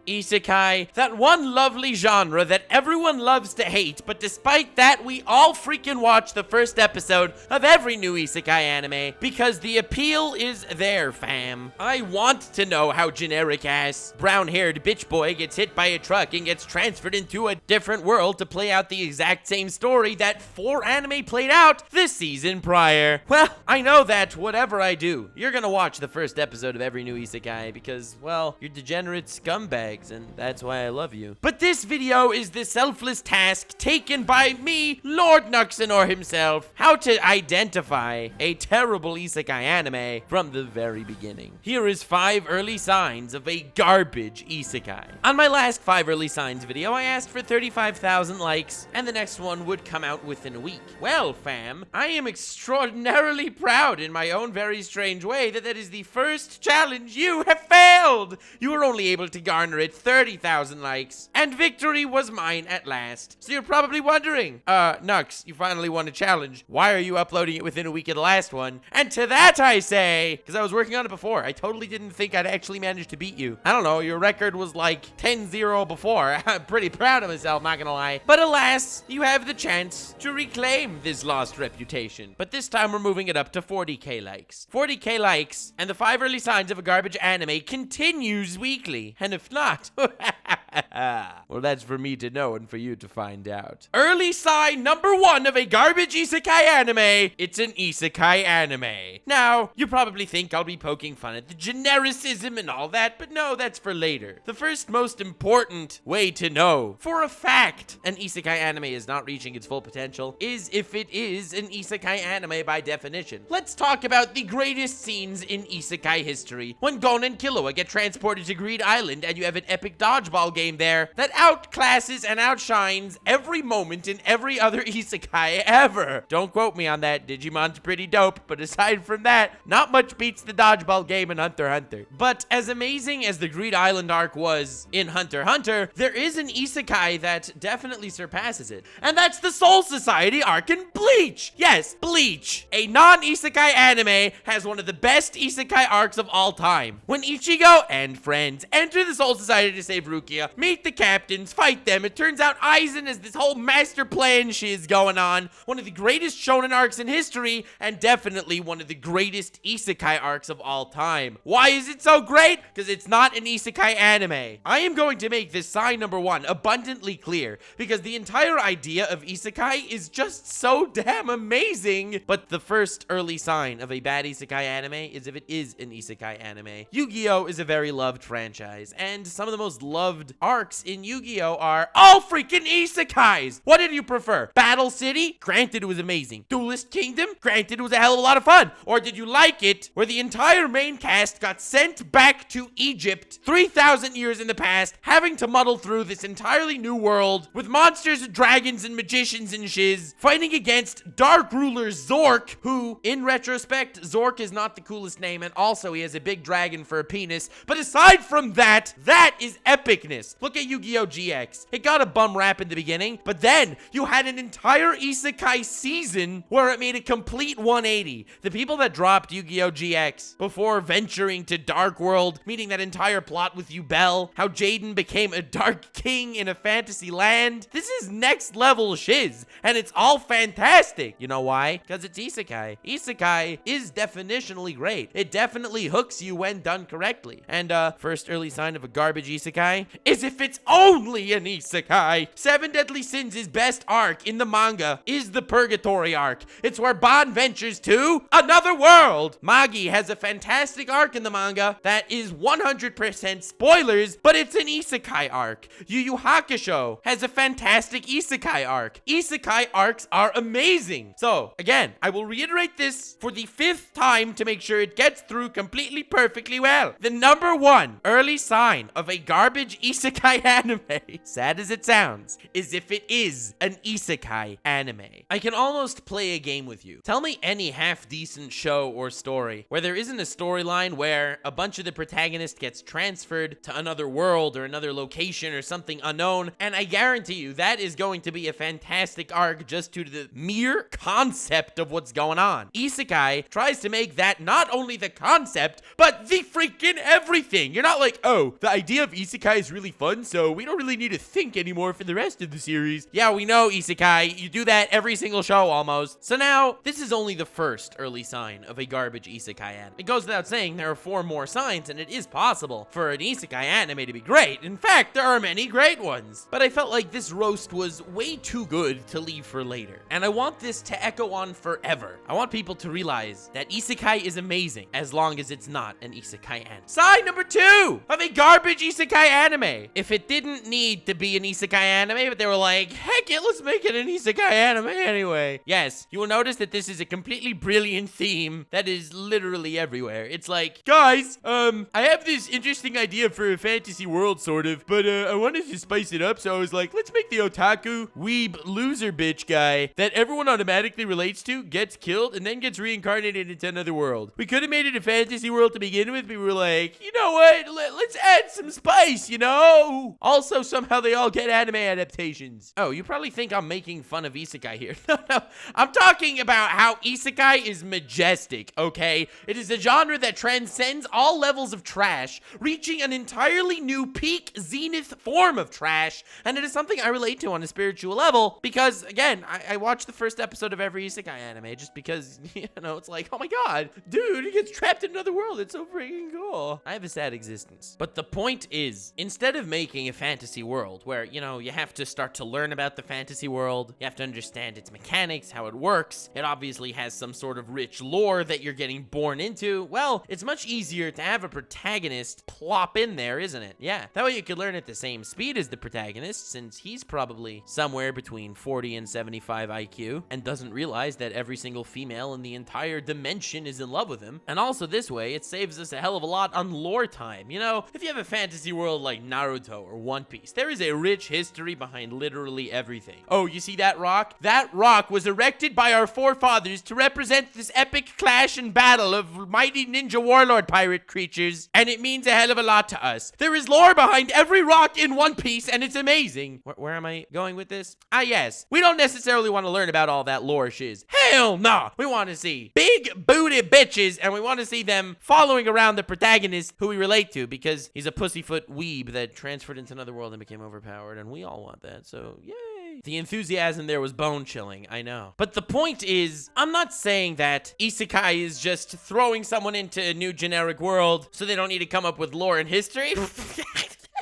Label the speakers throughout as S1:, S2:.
S1: Isekai, that one lovely genre that everyone loves to hate, but despite that, we all freaking watch the first episode of every new isekai anime because the appeal is there, fam. I want to know how generic-ass, brown-haired bitch boy gets hit by a truck and gets transferred into a different world to play out the exact same story that 4 anime played out this season prior. Well, I know that whatever I do, you're gonna watch the first episode of every new isekai because, well, you're degenerate scumbags, and that's why I love you. But this video is the selfless task taken by me, Lord Nuxenor himself, how to identify a terrible isekai anime from the very beginning. Here is 5 early signs of a garbage isekai. On my last 5 early signs video, I asked for 35,000 likes, and the next one would come out within a week. Well, fam, I am extraordinarily proud in my own very strange way that is the first challenge you have failed. You were only able to garner it 30,000 likes, and victory was mine at last. So you're probably wondering, Nux, you finally won a challenge. Why are you uploading it within a week of the last one? And to that I say, because I was working on it before, I totally didn't think I'd actually manage to beat you. I don't know, your record was like 10-0 before. I'm pretty proud of myself, not gonna lie. But alas, you have the chance to reclaim this lost reputation. But this time we're moving it up to 40k likes. 40k likes, and the 5 early signs of a garbage anime continues weekly. And if not, well, that's for me to know and for you to find out. Early sign number 1 of a garbage isekai anime. It's an isekai anime. Now, you probably think I'll be poking fun at the genericism and all that, but no, that's for later. The first most important way to know for a fact an isekai anime is not reaching its full potential is if it is an isekai anime by definition. Let's talk about the greatest scenes in isekai history. When Gon and Killua get transported to Greed Island and you have an epic dodgeball game there that outclasses and outshines every moment in every other isekai ever. Don't quote me on that. Digimon's pretty dope, but aside from that, not much beats the dodgeball game in Hunter x Hunter. But as amazing as the Greed Island arc was in Hunter x Hunter, there is an isekai that definitely surpasses it, and that's the Soul Society arc in Bleach. Yes, Bleach, a non-isekai anime, has one of the best isekai arcs of all time. When Ichigo and friends enter the Soul Society to save Rukia, meet the captains, fight them, it turns out Aizen has this whole master plan shiz going on. One of the greatest shonen arcs in history, and definitely one of the greatest isekai arcs of all time. Why is it so great? Because it's not an isekai anime. I am going to make this sign number 1 abundantly clear, because the entire idea of isekai is just so damn amazing. But the first early sign of a bad isekai anime is if it is an isekai anime. Yu-Gi-Oh! Is a very loved franchise, and some of the most loved arcs in Yu-Gi-Oh! Are all freaking isekais. What did you prefer? Battle City? Granted, it was amazing. Duelist Kingdom? Granted, it was a hell of a lot of fun. Or did you like it where the entire main cast got sent back to Egypt 3,000 years in the past, having to muddle through this entirely new world with monsters and dragons and magicians and shiz, fighting against Dark Ruler Zork, who, in retrospect, Zork is not the coolest name, and also he has a big dragon for a penis. But aside from that, that is epicness. Look at Yu-Gi-Oh! GX. It got a bum rap in the beginning, but then you had an entire isekai season where it made a complete 180. The people that dropped Yu-Gi-Oh! GX before venturing to Dark World, meeting that entire plot with Yubel, how Jaden became a Dark King in a fantasy land. This is next level shiz, and it's all fantastic. You know why? Because it's isekai. Isekai is definitionally great. It definitely hooks you when done correctly. And first early sign of a garbage isekai is if it's only an isekai. Seven Deadly Sins' best arc in the manga is the Purgatory arc. It's where Ban ventures to another world. Magi has a fantastic arc in the manga that is 100% spoilers, but it's an isekai arc. Yu Yu Hakusho has a fantastic isekai arc. Isekai arcs are amazing. So, again, I will reiterate this for the 5th time to make sure it gets through completely perfectly well. The number 1 early sign of a garbage isekai anime, sad as it sounds, is if it is an isekai anime. I can almost play a game with you. Tell me any half-decent show or story where there isn't a storyline where a bunch of the protagonist gets transferred to another world or another location or something unknown, and I guarantee you that is going to be a fantastic arc just due to the mere concept of what's going on. Isekai tries to make that not only the concept, but the freaking everything. You're not like, oh, the idea of isekai is really fun, so we don't really need to think anymore for the rest of the series. Yeah, we know, Isekai. You do that every single show almost. So now, this is only the first early sign of a garbage isekai anime. It goes without saying there are 4 more signs, and it is possible for an isekai anime to be great. In fact, there are many great ones. But I felt like this roast was way too good to leave for later. And I want this to echo on forever. I want people to realize that isekai is amazing as long as it's not an isekai anime. Sign number 2 of a garbage isekai anime. If it didn't need to be an isekai anime, but they were like, heck it, let's make it an isekai anime anyway. Yes, you will notice that this is a completely brilliant theme that is literally everywhere. It's like, guys, I have this interesting idea for a fantasy world, sort of, but I wanted to spice it up, so I was like, let's make the otaku weeb loser bitch guy that everyone automatically relates to gets killed and then gets reincarnated into another world. We could have made it a fantasy world to begin with, but we were like, you know what? Let's add some spice, you know? Also, somehow they all get anime adaptations. Oh, you probably think I'm making fun of isekai here. No, I'm talking about how isekai is majestic, okay? It is a genre that transcends all levels of trash, reaching an entirely new peak zenith form of trash, and it is something I relate to on a spiritual level because, again, I watch the first episode of every isekai anime just because, you know, it's like, oh my god, dude, he gets trapped in another world. It's so freaking cool. I have a sad existence. But the point is, instead of making a fantasy world where, you know, you have to start to learn about the fantasy world, you have to understand its mechanics, how it works, it obviously has some sort of rich lore that you're getting born into, well, it's much easier to have a protagonist plop in there, isn't it? Yeah, that way you could learn at the same speed as the protagonist, since he's probably somewhere between 40 and 75 IQ, and doesn't realize that every single female in the entire dimension is in love with him. And also this way, it saves us a hell of a lot on lore time. You know, if you have a fantasy world like Naruto or One Piece, there is a rich history behind literally everything. Oh, you see that rock? That rock was erected by our forefathers to represent this epic clash and battle of mighty ninja warlord pirate creatures, and it means a hell of a lot to us. There is lore behind every rock in One Piece, and it's amazing. Where am I going with this? Ah, yes. We don't necessarily want to learn about all that lore shiz. Hell no! We want to see big booty bitches, and we want to see them following around the protagonist who we relate to, because he's a pussyfoot weeb that transferred into another world and became overpowered, and we all want that, so yay. The enthusiasm there was bone-chilling, I know. But the point is, I'm not saying that isekai is just throwing someone into a new generic world so they don't need to come up with lore and history.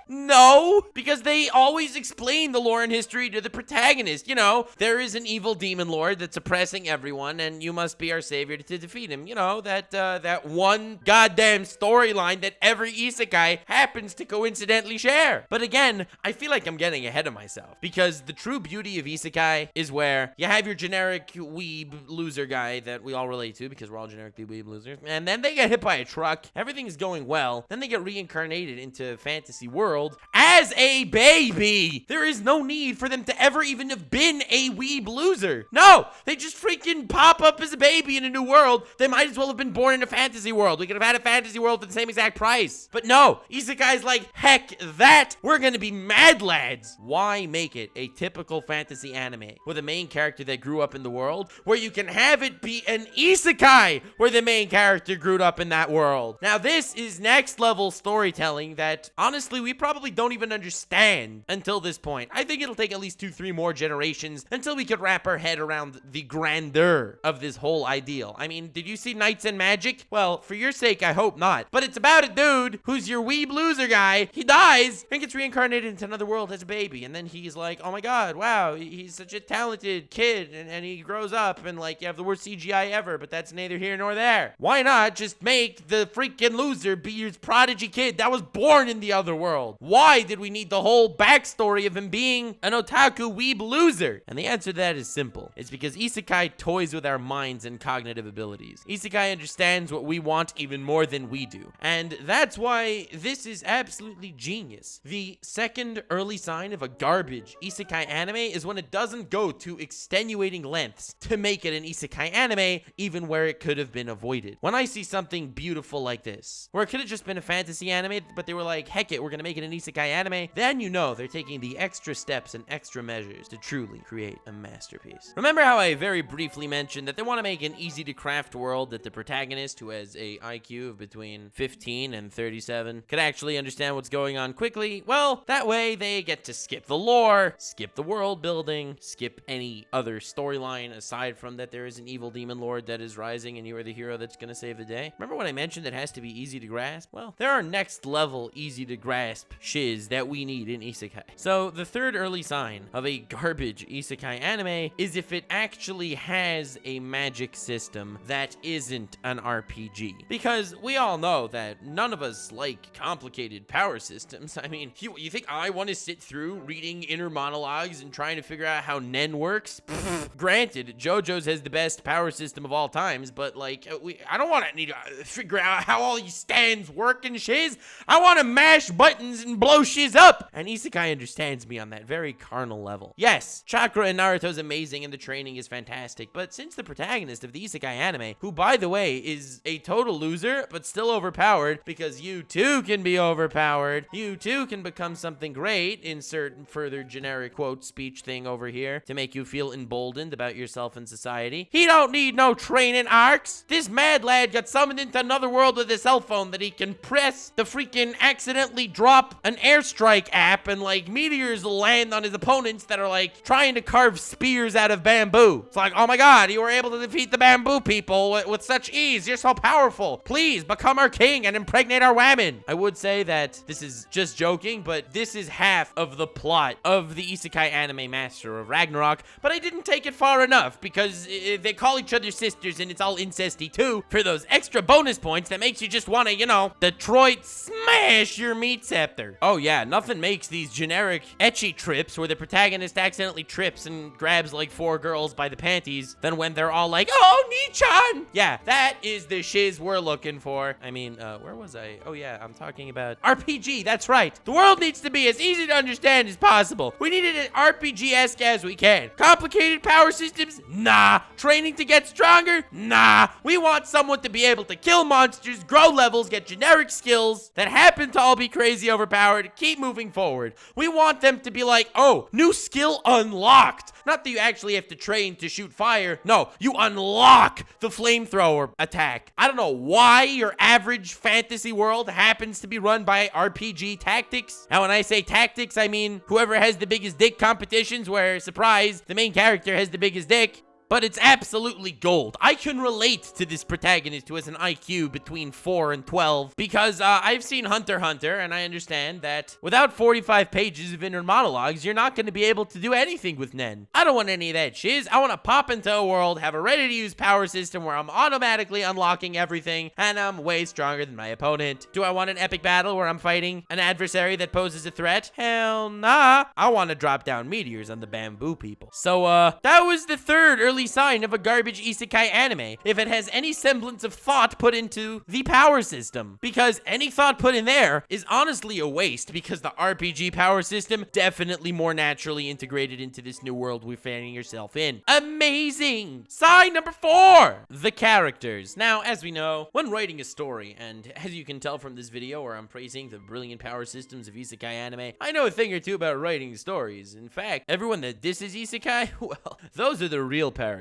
S1: No, because they always explain the lore and history to the protagonist. You know, there is an evil demon lord that's oppressing everyone, and you must be our savior to defeat him. You know, that one goddamn storyline that every isekai happens to coincidentally share. But again, I feel like I'm getting ahead of myself, because the true beauty of isekai is where you have your generic weeb loser guy that we all relate to, because we're all generically weeb losers, and then they get hit by a truck, everything is going well, then they get reincarnated into fantasy world as a baby. There is no need for them to ever even have been a weeb loser. No, they just freaking pop up as a baby in a new world. They might as well have been born in a fantasy world. We could have had a fantasy world for the same exact price. But no, isekai's like, heck that. We're gonna be mad lads. Why make it a typical fantasy anime with a main character that grew up in the world where you can have it be an isekai where the main character grew up in that world? Now this is next level storytelling that honestly we probably don't even understand until this point. I think it'll take at least 2-3 more generations until we could wrap our head around the grandeur of this whole ideal. I mean, did you see Knights and Magic? Well, for your sake, I hope not. But it's about a dude who's your weeb loser guy. He dies and gets reincarnated into another world as a baby. And then he's like, oh my god, wow, he's such a talented kid. And he grows up and like, you have the worst CGI ever, but that's neither here nor there. Why not just make the freaking loser be your prodigy kid that was born in the other world? Why did we need the whole backstory of him being an otaku weeb loser? And the answer to that is simple. It's because isekai toys with our minds and cognitive abilities. Isekai understands what we want even more than we do. And that's why this is absolutely genius. The second early sign of a garbage isekai anime is when it doesn't go to extenuating lengths to make it an isekai anime, even where it could have been avoided. When I see something beautiful like this, where it could have just been a fantasy anime, but they were like, heck it, we're gonna make it it an isekai anime, then you know they're taking the extra steps and extra measures to truly create a masterpiece. Remember how I very briefly mentioned that they want to make an easy to craft world that the protagonist, who has a IQ of between 15 and 37, could actually understand what's going on quickly? Well, that way they get to skip the lore, skip the world building, skip any other storyline aside from that there is an evil demon lord that is rising and you are the hero that's gonna save the day. Remember when I mentioned it has to be easy to grasp? Well, there are next level easy to grasp shiz that we need in isekai. So the third early sign of a garbage isekai anime is if it actually has a magic system that isn't an RPG. Because we all know that none of us like complicated power systems. I mean, you think I want to sit through reading inner monologues and trying to figure out how Nen works? Granted, JoJo's has the best power system of all times, but like, I don't want to need to figure out how all these stands work and shiz. I want to mash buttons and blow shiz up. And isekai understands me on that very carnal level. Yes, Chakra in Naruto's amazing and the training is fantastic, but since the protagonist of the isekai anime, who by the way is a total loser but still overpowered, because you too can be overpowered, you too can become something great, insert further generic quote speech thing over here to make you feel emboldened about yourself and society. He don't need no training arcs. This mad lad got summoned into another world with a cell phone that he can press the freaking accidentally drop an airstrike app and like meteors will land on his opponents that are like trying to carve spears out of bamboo. It's like, oh my god, you were able to defeat the bamboo people with such ease. You're so powerful. Please become our king and impregnate our women. I would say that this is just joking, but this is half of the plot of the isekai anime Master of Ragnarok, but I didn't take it far enough because they call each other sisters and it's all incesty too for those extra bonus points that makes you just want to, you know, Detroit smash your meat scepter. Oh yeah, nothing makes these generic ecchi trips where the protagonist accidentally trips and grabs like 4 girls by the panties than when they're all like, oh, Nichan! Yeah, that is the shiz we're looking for. I mean, where was I? Oh yeah, I'm talking about RPG, that's right. The world needs to be as easy to understand as possible. We need it as RPG-esque as we can. Complicated power systems? Nah. Training to get stronger? Nah. We want someone to be able to kill monsters, grow levels, get generic skills that happen to all be crazy overpowered, keep moving forward. We want them to be like, oh, new skill unlocked. Not that you actually have to train to shoot fire. No, you unlock the flamethrower attack. I don't know why your average fantasy world happens to be run by RPG tactics. Now, when I say tactics, I mean whoever has the biggest dick competitions where, surprise, the main character has the biggest dick. But it's absolutely gold. I can relate to this protagonist who has an IQ between 4 and 12 because I've seen Hunter x Hunter and I understand that without 45 pages of inner monologues, you're not going to be able to do anything with Nen. I don't want any of that shiz. I want to pop into a world, have a ready-to-use power system where I'm automatically unlocking everything and I'm way stronger than my opponent. Do I want an epic battle where I'm fighting an adversary that poses a threat? Hell nah. I want to drop down meteors on the bamboo people. So, that was the third early sign of a garbage isekai anime, if it has any semblance of thought put into the power system. Because any thought put in there is honestly a waste, because the RPG power system definitely more naturally integrated into this new world we're finding yourself in. Amazing! Sign number 4! The characters. Now, as we know, when writing a story, and as you can tell from this video where I'm praising the brilliant power systems of isekai anime, I know a thing or two about writing stories. In fact, everyone that disses isekai, well, those are the real parasites.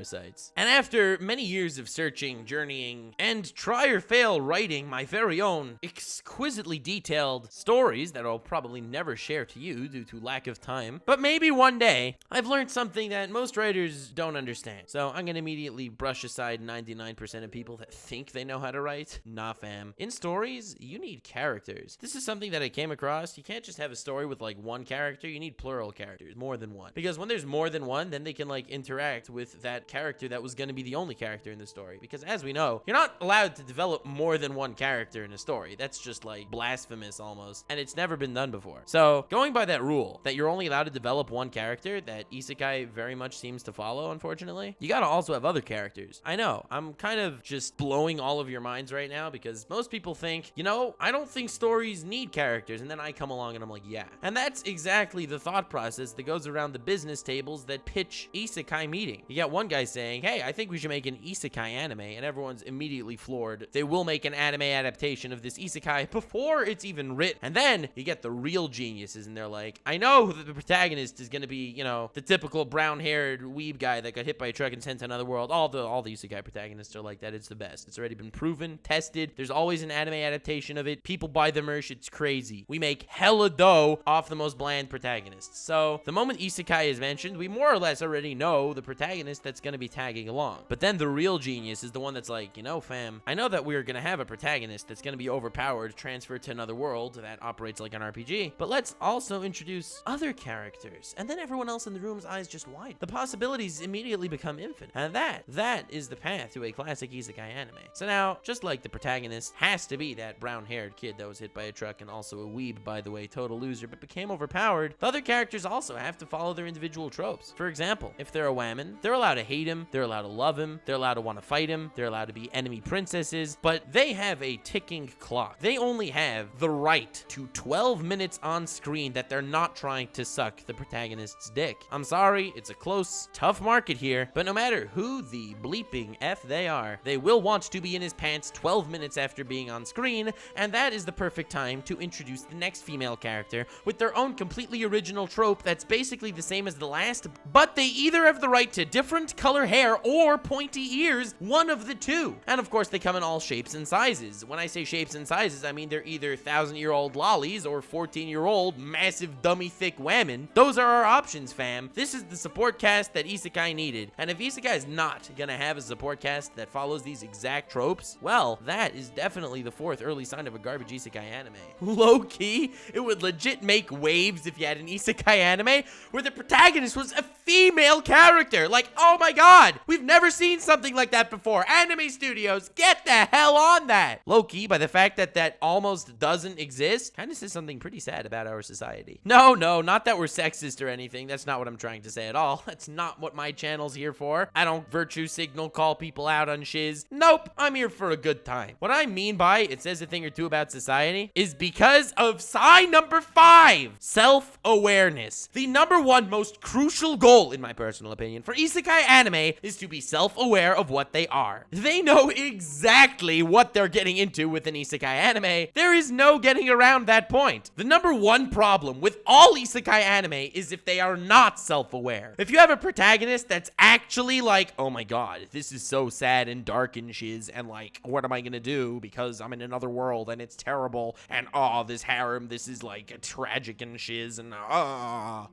S1: And after many years of searching, journeying, and try or fail writing my very own exquisitely detailed stories that I'll probably never share to you due to lack of time, but maybe one day, I've learned something that most writers don't understand. So I'm gonna immediately brush aside 99% of people that think they know how to write. Nah, fam. In stories, you need characters. This is something that I came across. You can't just have a story with like one character. You need plural characters, more than one. Because when there's more than one, then they can like interact with that character that was going to be the only character in the story. Because as we know, you're not allowed to develop more than one character in a story. That's just like blasphemous almost, and it's never been done before. So going by that rule that you're only allowed to develop one character that isekai very much seems to follow, unfortunately, you gotta also have other characters. I know, I'm kind of just blowing all of your minds right now because most people think, you know, I don't think stories need characters, and then I come along and I'm like, yeah. And that's exactly the thought process that goes around the business tables that pitch isekai meeting. You get one one guy saying, hey, I think we should make an isekai anime, and everyone's immediately floored. They will make an anime adaptation of this isekai before it's even written. And then you get the real geniuses, and they're like, I know that the protagonist is going to be, you know, the typical brown-haired weeb guy that got hit by a truck and sent to another world. All the isekai protagonists are like that. It's the best. It's already been proven, tested. There's always an anime adaptation of it. People buy the merch. It's crazy. We make hella dough off the most bland protagonists. So the moment isekai is mentioned, we more or less already know the protagonist that's going to be tagging along. But then the real genius is the one that's like, you know, fam, I know that we're going to have a protagonist that's going to be overpowered, transferred to another world that operates like an RPG, but let's also introduce other characters. And then everyone else in the room's eyes just widen. The possibilities immediately become infinite. And that is the path to a classic isekai anime. So now, just like the protagonist has to be that brown-haired kid that was hit by a truck and also a weeb, by the way, total loser, but became overpowered, the other characters also have to follow their individual tropes. For example, if they're a whammon, they're allowed to hate him, they're allowed to love him, they're allowed to want to fight him, they're allowed to be enemy princesses, but they have a ticking clock. They only have the right to 12 minutes on screen that they're not trying to suck the protagonist's dick. I'm sorry, it's a close, tough market here, but no matter who the bleeping F they are, they will want to be in his pants 12 minutes after being on screen, and that is the perfect time to introduce the next female character with their own completely original trope that's basically the same as the last, but they either have the right to different color hair or pointy ears, one of the two. And of course, they come in all shapes and sizes. When I say shapes and sizes, I mean they're either 1,000-year-old lollies or 14-year-old massive dummy thick whammon. Those are our options, fam. This is the support cast that isekai needed. And if isekai is not gonna have a support cast that follows these exact tropes, well, that is definitely the fourth early sign of a garbage isekai anime. Low-key, it would legit make waves if you had an isekai anime where the protagonist was a female character. Like, oh my god, we've never seen something like that before. Anime studios, get the hell on that. Low-key, by the fact that that almost doesn't exist, kind of says something pretty sad about our society. No, not that we're sexist or anything. That's not what I'm trying to say at all. That's not what my channel's here for. I don't virtue signal, call people out on shiz. Nope, I'm here for a good time. What I mean by it says a thing or two about society is because of sign number 5, self-awareness. The number one most crucial goal, in my personal opinion, for isekai anime is to be self-aware of what they are. They know exactly what they're getting into with an isekai anime. There is no getting around that point. The number one problem with all isekai anime is if they are not self-aware. If you have a protagonist that's actually like, oh my god, this is so sad and dark and shiz, and like, what am I gonna do because I'm in another world and it's terrible, and oh, this harem, this is like tragic and shiz, and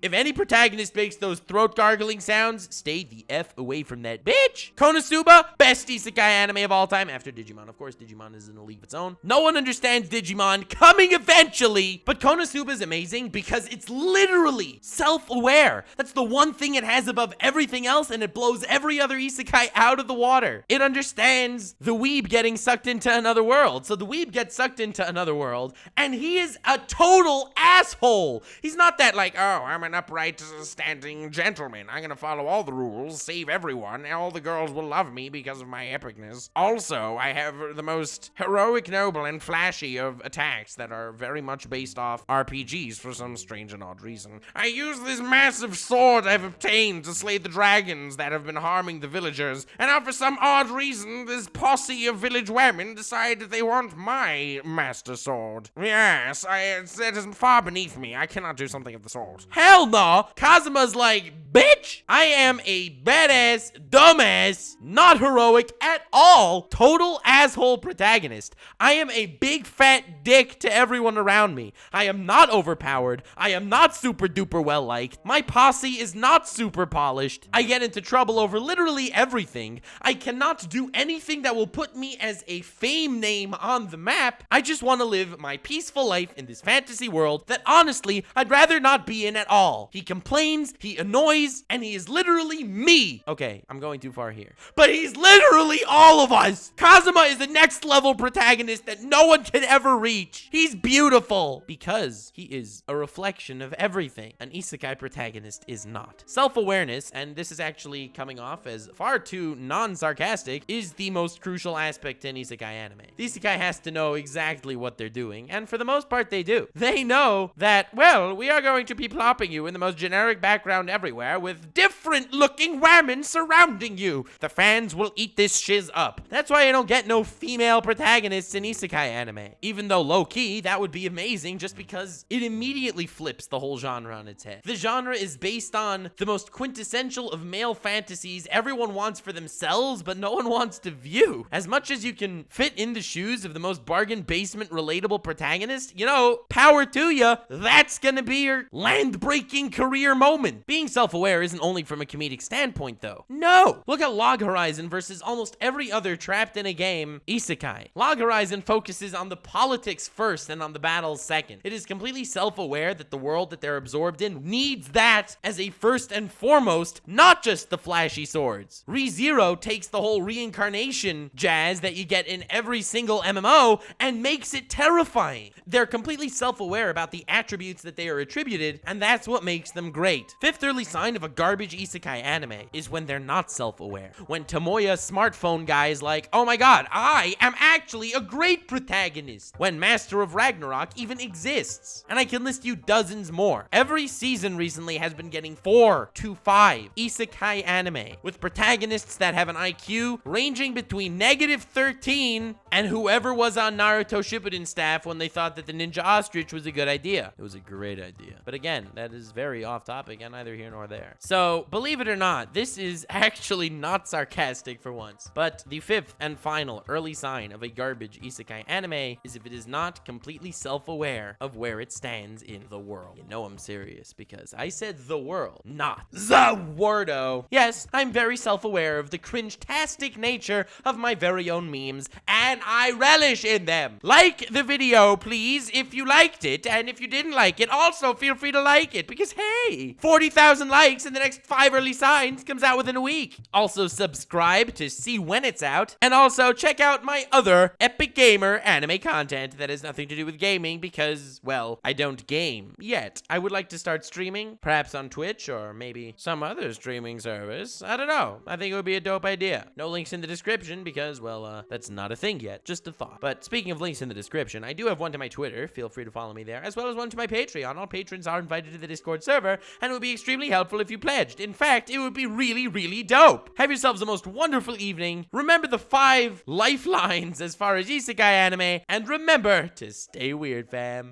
S1: if any protagonist makes those throat gargling sounds, stay the F away from that bitch. Konosuba, best isekai anime of all time, after Digimon. Of course, Digimon is in a league of its own. No one understands Digimon, coming eventually, but Konosuba is amazing because it's literally self-aware. That's the one thing it has above everything else, and it blows every other isekai out of the water. It understands the weeb getting sucked into another world. So the weeb gets sucked into another world, and he is a total asshole. He's not that like, oh, I'm an upright, standing gentleman. I'm gonna follow all the rules, save everyone, and all the girls will love me because of my epicness. Also, I have the most heroic, noble, and flashy of attacks that are very much based off RPGs for some strange and odd reason. I use this massive sword I've obtained to slay the dragons that have been harming the villagers, and now for some odd reason, this posse of village women decide that they want my master sword. Yes, it is far beneath me. I cannot do something of the sort. Hell no! Kazuma's like, bitch, I am a badass, dumbass, not heroic at all, total asshole protagonist. I am a big fat dick to everyone around me. I am not overpowered. I am not super duper well liked. My posse is not super polished. I get into trouble over literally everything. I cannot do anything that will put me as a fame name on the map. I just want to live my peaceful life in this fantasy world that honestly I'd rather not be in at all. He complains, he annoys, and he is literally me. Okay, I'm going too far here. But he's literally all of us. Kazuma is the next level protagonist that no one can ever reach. He's beautiful because he is a reflection of everything an isekai protagonist is not. Self-awareness, and this is actually coming off as far too non-sarcastic, is the most crucial aspect in isekai anime. The isekai has to know exactly what they're doing, and for the most part they do. They know that, well, we are going to be plopping you in the most generic background everywhere with different looking famine surrounding you. The fans will eat this shiz up. That's why I don't get no female protagonists in isekai anime. Even though low-key, that would be amazing just because it immediately flips the whole genre on its head. The genre is based on the most quintessential of male fantasies everyone wants for themselves, but no one wants to view. As much as you can fit in the shoes of the most bargain basement relatable protagonist, you know, power to ya. That's gonna be your land-breaking career moment. Being self-aware isn't only from a comedic standpoint, though. No! Look at Log Horizon versus almost every other trapped in a game isekai. Log Horizon focuses on the politics first and on the battles second. It is completely self-aware that the world that they're absorbed in needs that as a first and foremost, not just the flashy swords. ReZero takes the whole reincarnation jazz that you get in every single MMO and makes it terrifying. They're completely self-aware about the attributes that they are attributed, and that's what makes them great. Fifth early sign of a garbage isekai anime is when they're not self-aware. When Tomoya smartphone guy is like, oh my god, I am actually a great protagonist. When Master of Ragnarok even exists. And I can list you dozens more. Every season recently has been getting 4 to 5 isekai anime with protagonists that have an IQ ranging between -13 and whoever was on Naruto Shippuden staff when they thought that the ninja ostrich was a good idea. It was a great idea. But again, that is very off topic and neither here nor there. So, believe it or not, this is actually not sarcastic for once. But the fifth and final early sign of a garbage isekai anime is if it is not completely self-aware of where it stands in the world. You know I'm serious because I said the world, not the wordo. Yes, I'm very self-aware of the cringe-tastic nature of my very own memes, and I relish in them. Like the video, please, if you liked it, and if you didn't like it, also feel free to like it, because hey, 40,000 likes in the next 5 early signs comes out within a week. Also subscribe to see when it's out, and also check out my other Epic Gamer anime content that has nothing to do with gaming because, well, I don't game yet. I would like to start streaming, perhaps on Twitch or maybe some other streaming service. I don't know. I think it would be a dope idea. No links in the description because, well, that's not a thing yet. Just a thought. But speaking of links in the description, I do have one to my Twitter. Feel free to follow me there, as well as one to my Patreon. All patrons are invited to the Discord server, and it would be extremely helpful if you pledged. In fact, it would be really, really dope. Have yourselves the most wonderful evening. Remember the 5 lifelines as far as isekai anime, and remember to stay weird, fam.